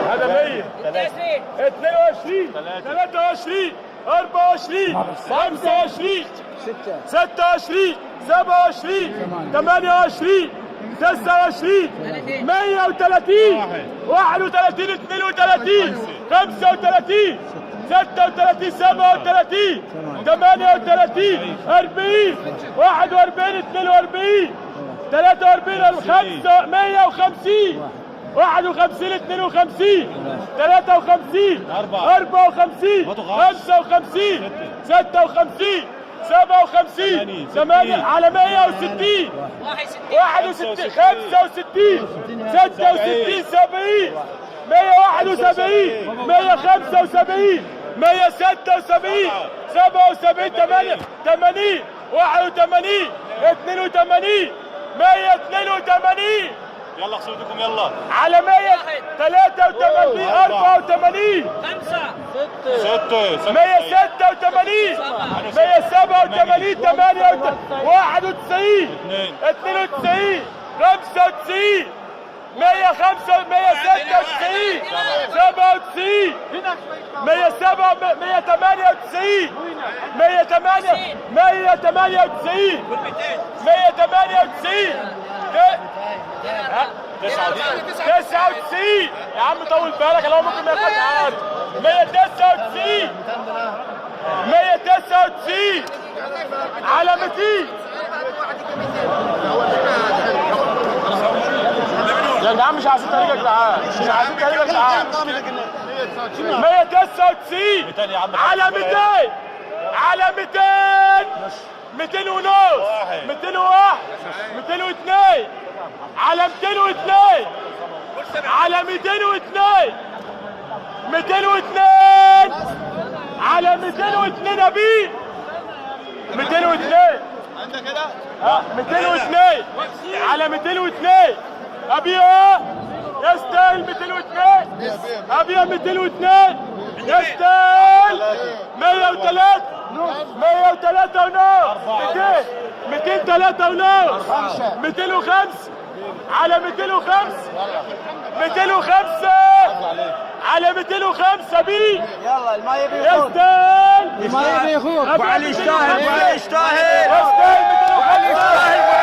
هذا 100 22 23 24 25 26 27 28 29 130 31 32 35 36 37 38 40 41 42 43 150 51 52 53 54 55 56 57 8 على 160 61 65 66 70 171 175 176 77 80 81 82 182 يلا صوتكم يلا على 183 84 6 186 187 91 92 95 196 97 198 198 99 يا عم طول بالك لو ممكن ما يبقاش عاد 199 199 على 200 يا جدعان مش عايزين طريقة يا جدعان مش عايزين طريقة يا جدعان 199 على 200 على 200 200 ونص 201 202 على 202 على 202 202 على 202 ابي 202 عندك كده 202 على 202 ابي يستاهل 202 ابي 202 يستاهل 103 103 ونص 203 ونص 205 على 205 205 على 205 بي يلا المايه بيخوض يستاهل المايه بيخوض ابو علي يستاهل يستاهل يستاهل 205